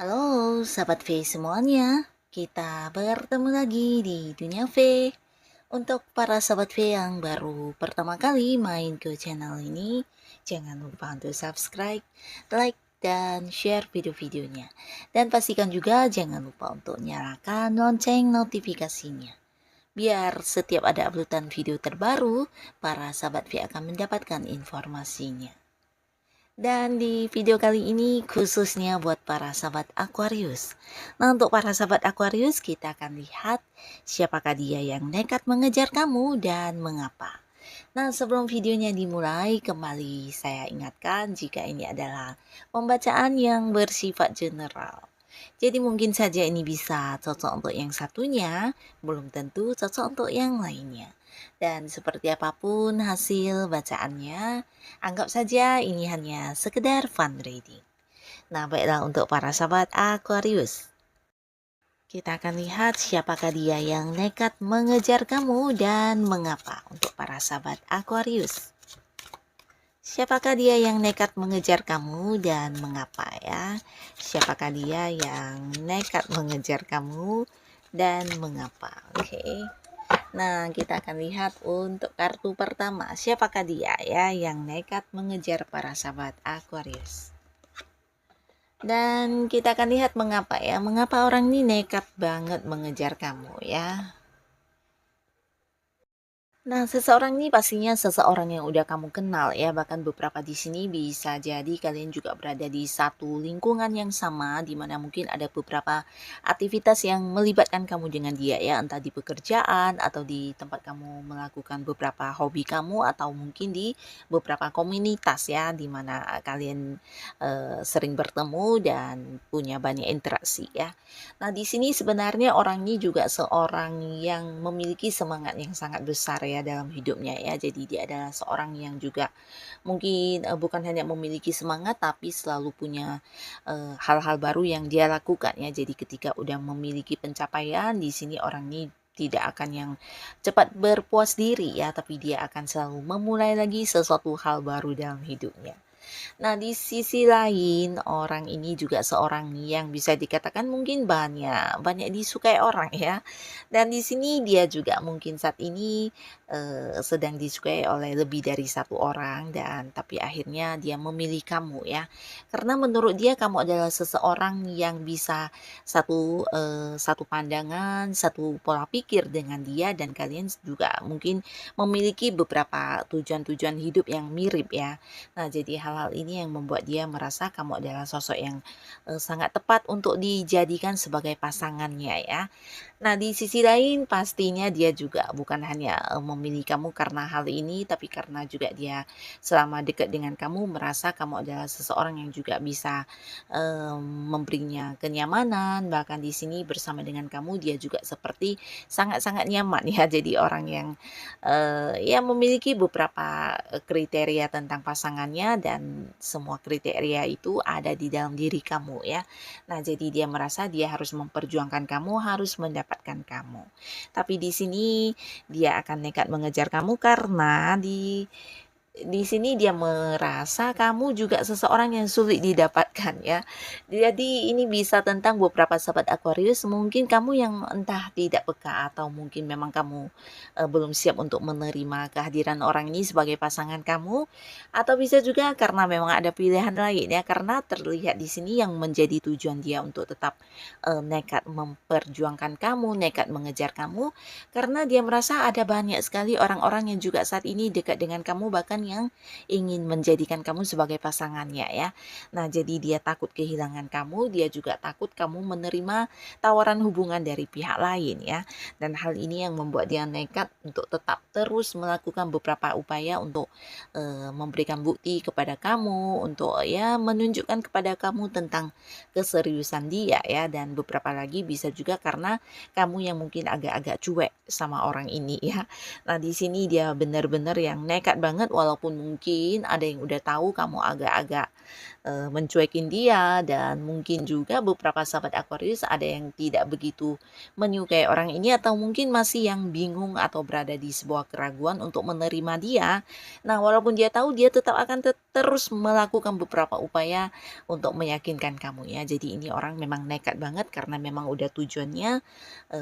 Halo, sahabat V semuanya. Kita bertemu lagi di Dunia V. Untuk para sahabat V yang baru pertama kali main ke channel ini, jangan lupa untuk subscribe, like, dan share video-videonya. Dan pastikan juga jangan lupa untuk nyalakan lonceng notifikasinya. Biar setiap ada uploadan video terbaru, para sahabat V akan mendapatkan informasinya. Dan di video kali ini khususnya buat para sahabat Aquarius. Nah, untuk para sahabat Aquarius, kita akan lihat siapakah dia yang nekat mengejar kamu dan mengapa. Nah, sebelum videonya dimulai, kembali saya ingatkan jika ini adalah pembacaan yang bersifat general. Jadi mungkin saja ini bisa cocok untuk yang satunya, belum tentu cocok untuk yang lainnya. Dan seperti apapun hasil bacaannya, anggap saja ini hanya sekedar fun reading. Nah, baiklah untuk para sahabat Aquarius. Kita akan lihat siapakah dia yang nekat mengejar kamu dan mengapa untuk para sahabat Aquarius. Siapakah dia yang nekat mengejar kamu dan mengapa ya? Siapakah dia yang nekat mengejar kamu dan mengapa? Oke. Nah, kita akan lihat untuk kartu pertama. Siapakah dia ya yang nekat mengejar para sahabat Aquarius? Dan kita akan lihat mengapa ya. Mengapa orang ini nekat banget mengejar kamu ya. Nah, seseorang ini pastinya seseorang yang udah kamu kenal ya. Bahkan beberapa di sini bisa jadi kalian juga berada di satu lingkungan yang sama, di mana mungkin ada beberapa aktivitas yang melibatkan kamu dengan dia ya, entah di pekerjaan atau di tempat kamu melakukan beberapa hobi kamu atau mungkin di beberapa komunitas ya, di mana kalian sering bertemu dan punya banyak interaksi ya. Nah, di sini sebenarnya orang ini juga seorang yang memiliki semangat yang sangat besar ya dalam hidupnya ya. Jadi dia adalah seorang yang juga mungkin bukan hanya memiliki semangat tapi selalu punya hal-hal baru yang dia lakukan ya. Jadi ketika udah memiliki pencapaian, di sini orang ini tidak akan yang cepat berpuas diri ya, tapi dia akan selalu memulai lagi sesuatu hal baru dalam hidupnya. Nah, di sisi lain, orang ini juga seorang yang bisa dikatakan mungkin banyak banyak disukai orang ya. Dan di sini dia juga mungkin saat ini sedang disukai oleh lebih dari satu orang dan tapi akhirnya dia memilih kamu ya. Karena menurut dia kamu adalah seseorang yang bisa satu pandangan, satu pola pikir dengan dia dan kalian juga mungkin memiliki beberapa tujuan-tujuan hidup yang mirip ya. Nah, jadi hal-hal ini yang membuat dia merasa kamu adalah sosok yang sangat tepat untuk dijadikan sebagai pasangannya ya. Nah, di sisi lain pastinya dia juga bukan hanya memilih kamu karena hal ini, tapi karena juga dia selama dekat dengan kamu merasa kamu adalah seseorang yang juga bisa memberinya kenyamanan. Bahkan di sini bersama dengan kamu dia juga seperti sangat-sangat nyaman ya. Jadi orang yang ya memiliki beberapa kriteria tentang pasangannya dan semua kriteria itu ada di dalam diri kamu ya. Nah, jadi dia merasa dia harus memperjuangkan kamu, harus mendapatkan kamu. Tapi di sini dia akan nekat mengejar kamu karena di sini dia merasa kamu juga seseorang yang sulit didapatkan ya. Jadi ini bisa tentang beberapa sahabat Aquarius, mungkin kamu yang entah tidak peka atau mungkin memang kamu belum siap untuk menerima kehadiran orang ini sebagai pasangan kamu, atau bisa juga karena memang ada pilihan lain ya, karena terlihat di sini yang menjadi tujuan dia untuk tetap nekat memperjuangkan kamu, nekat mengejar kamu karena dia merasa ada banyak sekali orang-orang yang juga saat ini dekat dengan kamu bahkan yang ingin menjadikan kamu sebagai pasangannya ya. Nah, jadi dia takut kehilangan kamu, dia juga takut kamu menerima tawaran hubungan dari pihak lain ya. Dan hal ini yang membuat dia nekat untuk tetap terus melakukan beberapa upaya untuk memberikan bukti kepada kamu, untuk ya menunjukkan kepada kamu tentang keseriusan dia ya. Dan beberapa lagi bisa juga karena kamu yang mungkin agak-agak cuek sama orang ini ya. Nah, di sini dia benar-benar yang nekat banget walaupun walaupun mungkin ada yang udah tahu kamu agak-agak mencuekin dia, dan mungkin juga beberapa sahabat Aquarius ada yang tidak begitu menyukai orang ini atau mungkin masih yang bingung atau berada di sebuah keraguan untuk menerima dia. Nah, walaupun dia tahu, dia tetap akan terus melakukan beberapa upaya untuk meyakinkan kamu ya. Jadi ini orang memang nekat banget karena memang udah tujuannya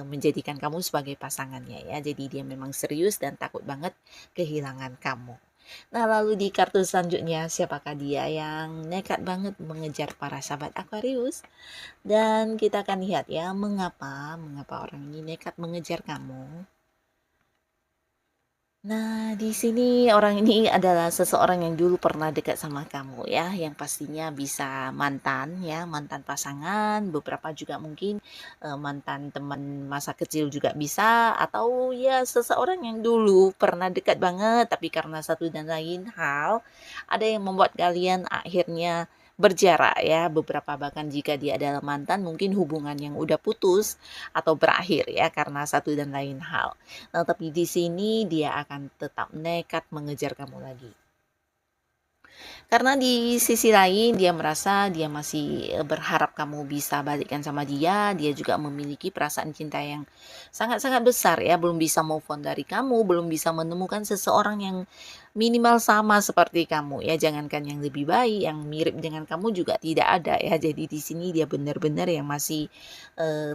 menjadikan kamu sebagai pasangannya ya. Jadi dia memang serius dan takut banget kehilangan kamu. Nah, lalu di kartu selanjutnya, siapakah dia yang nekat banget mengejar para sahabat Aquarius? Dan kita akan lihat ya, mengapa orang ini nekat mengejar kamu. Nah, di sini orang ini adalah seseorang yang dulu pernah dekat sama kamu ya, yang pastinya bisa mantan ya, mantan pasangan, beberapa juga mungkin mantan teman masa kecil juga bisa, atau ya seseorang yang dulu pernah dekat banget, tapi karena satu dan lain hal, ada yang membuat kalian akhirnya berjarak ya, beberapa bahkan jika dia adalah mantan, mungkin hubungan yang udah putus atau berakhir ya karena satu dan lain hal. Nah, tapi di sini dia akan tetap nekat mengejar kamu lagi. Karena di sisi lain dia merasa dia masih berharap kamu bisa balikkan sama dia juga memiliki perasaan cinta yang sangat-sangat besar ya, belum bisa move on dari kamu, belum bisa menemukan seseorang yang minimal sama seperti kamu ya, jangankan yang lebih baik, yang mirip dengan kamu juga tidak ada ya. Jadi di sini dia benar-benar yang masih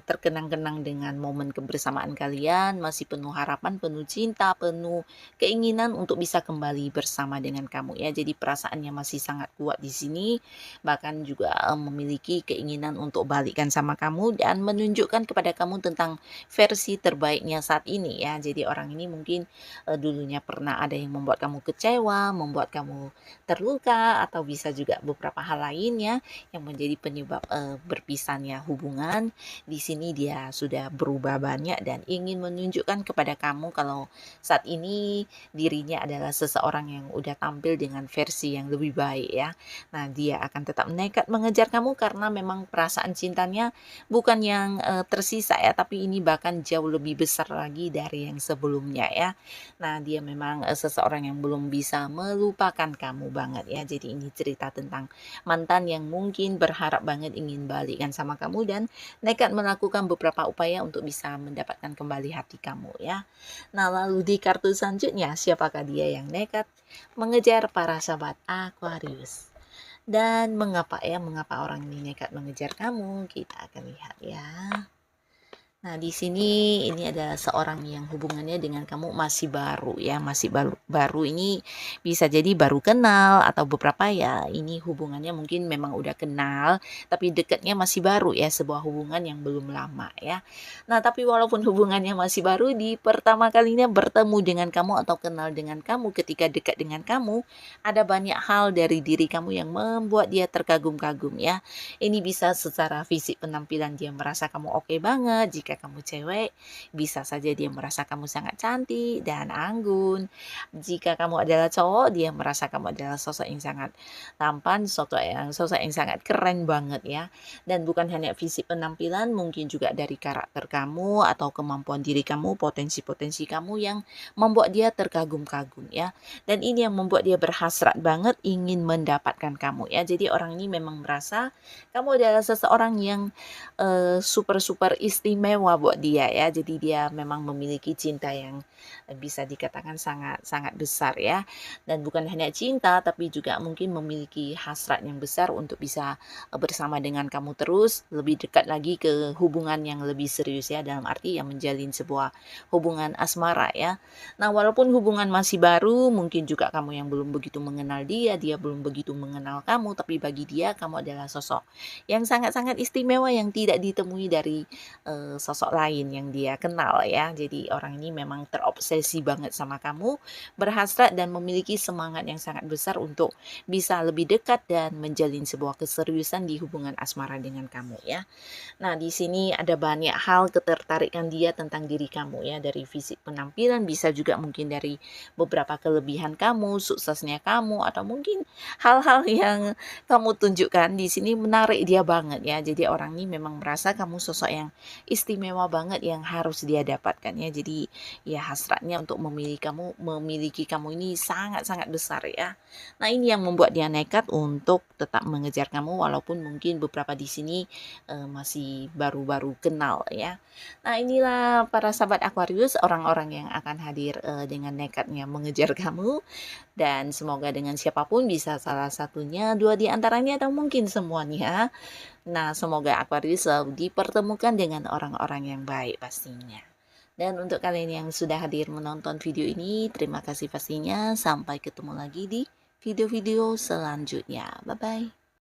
terkenang-kenang dengan momen kebersamaan kalian, masih penuh harapan, penuh cinta, penuh keinginan untuk bisa kembali bersama dengan kamu ya. Jadi perasaannya masih sangat kuat di sini, bahkan juga memiliki keinginan untuk balikan sama kamu dan menunjukkan kepada kamu tentang versi terbaiknya saat ini ya. Jadi orang ini mungkin dulunya pernah ada yang membuat kamu kecewa, membuat kamu terluka, atau bisa juga beberapa hal lainnya yang menjadi penyebab berpisahnya hubungan. Di sini dia sudah berubah banyak dan ingin menunjukkan kepada kamu kalau saat ini dirinya adalah seseorang yang udah tampil dengan versi yang lebih baik ya. Nah, dia akan tetap nekat mengejar kamu karena memang perasaan cintanya bukan yang tersisa ya, tapi ini bahkan jauh lebih besar lagi dari yang sebelumnya ya. Nah, dia memang seseorang yang belum bisa melupakan kamu banget ya. Jadi ini cerita tentang mantan yang mungkin berharap banget ingin balikan sama kamu dan nekat melakukan beberapa upaya untuk bisa mendapatkan kembali hati kamu ya. Nah, lalu di kartu selanjutnya, siapakah dia yang nekat mengejar para sahabat Aquarius? Dan mengapa ya, mengapa orang ini nekat mengejar kamu? Kita akan lihat ya. Nah, di sini ini adalah seorang yang hubungannya dengan kamu masih baru ya, masih baru ini bisa jadi baru kenal atau beberapa ya ini hubungannya mungkin memang udah kenal tapi dekatnya masih baru ya, sebuah hubungan yang belum lama ya. Nah, tapi walaupun hubungannya masih baru, di pertama kalinya bertemu dengan kamu atau kenal dengan kamu, ketika dekat dengan kamu, ada banyak hal dari diri kamu yang membuat dia terkagum-kagum ya. Ini bisa secara fisik, penampilan dia merasa kamu oke banget. Jika kamu cewek, bisa saja dia merasa kamu sangat cantik dan anggun. Jika kamu adalah cowok, dia merasa kamu adalah sosok yang sangat tampan, sosok yang sangat keren banget ya. Dan bukan hanya fisik penampilan, mungkin juga dari karakter kamu atau kemampuan diri kamu, potensi-potensi kamu yang membuat dia terkagum-kagum ya. Dan ini yang membuat dia berhasrat banget ingin mendapatkan kamu ya. Jadi orang ini memang merasa kamu adalah seseorang yang super-super istimewa buat dia ya. Jadi dia memang memiliki cinta yang bisa dikatakan sangat-sangat besar ya. Dan bukan hanya cinta, tapi juga mungkin memiliki hasrat yang besar untuk bisa bersama dengan kamu terus, lebih dekat lagi ke hubungan yang lebih serius ya, dalam arti yang menjalin sebuah hubungan asmara ya. Nah, walaupun hubungan masih baru, mungkin juga kamu yang belum begitu mengenal dia, dia belum begitu mengenal kamu, tapi bagi dia kamu adalah sosok yang sangat-sangat istimewa yang tidak ditemui dari sosok lain yang dia kenal ya. Jadi orang ini memang terobsesi banget sama kamu, berhasrat dan memiliki semangat yang sangat besar untuk bisa lebih dekat dan menjalin sebuah keseriusan di hubungan asmara dengan kamu ya. Nah, di sini ada banyak hal ketertarikan dia tentang diri kamu ya, dari fisik penampilan, bisa juga mungkin dari beberapa kelebihan kamu, suksesnya kamu, atau mungkin hal-hal yang kamu tunjukkan di sini menarik dia banget ya. Jadi orang ini memang merasa kamu sosok yang istimewa istimewa banget yang harus dia dapatkan ya. Jadi ya hasratnya untuk memiliki kamu ini sangat-sangat besar ya. Nah, ini yang membuat dia nekat untuk tetap mengejar kamu walaupun mungkin beberapa di sini masih baru-baru kenal ya. Nah, inilah para sahabat Aquarius, orang-orang yang akan hadir dengan nekatnya mengejar kamu, dan semoga dengan siapapun bisa salah satunya, dua di antaranya, atau mungkin semuanya. Nah, semoga Aquarius selalu dipertemukan dengan orang-orang yang baik pastinya. Dan untuk kalian yang sudah hadir menonton video ini, terima kasih pastinya. Sampai ketemu lagi di video-video selanjutnya. Bye-bye.